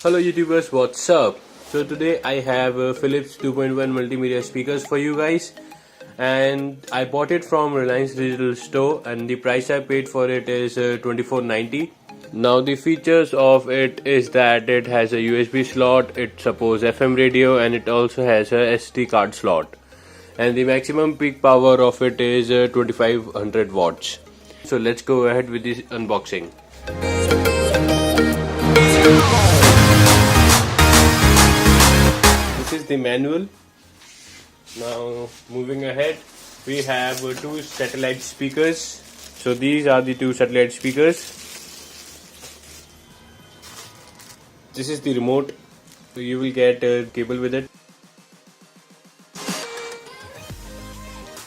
Hello YouTubers, what's up? So today I have Philips 2.1 multimedia speakers for you guys, and I bought it from Reliance Digital Store, and the price I paid for it is $24.90. Now the features of it is that it has a USB slot, it supports FM radio, and it also has a SD card slot. And the maximum peak power of it is 2500 watts. So let's go ahead with this unboxing. This is the manual. Now moving ahead, we have two satellite speakers. So these are the two satellite speakers. This is the remote, so you will get a cable with it.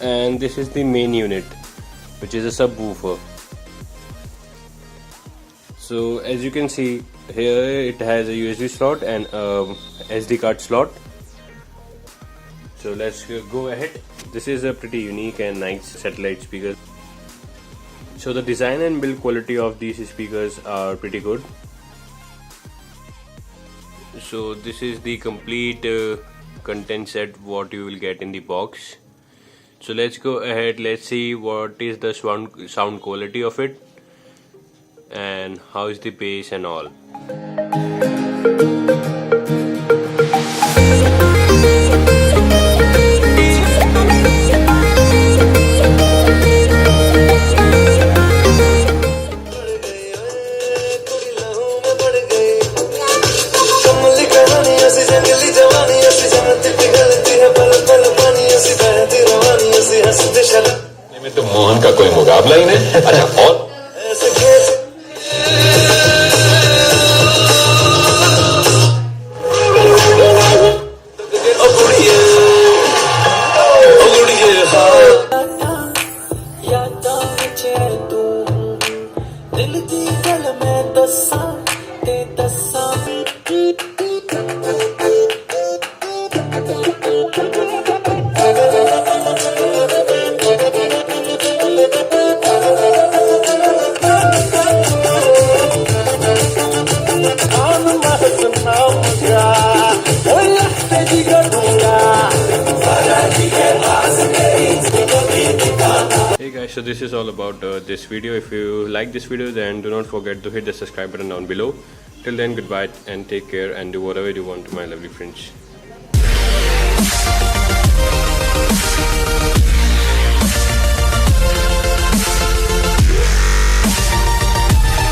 And this is the main unit, which is a subwoofer. So as you can see here, it has a USB slot and a SD card slot. So let's go ahead. This is a pretty unique and nice satellite speaker. So the design and build quality of these speakers are pretty good. So this is the complete content set what you will get in the box. So let's go ahead, let's see what is the sound quality of it and how is the bass and all. में तो मोहन का कोई मुकाबला ही नहीं। अच्छा और Hey guys, so this is all about this video. If you like this video, then do not forget to hit the subscribe button down below. Till then, goodbye and take care, and do whatever you want to my lovely friends.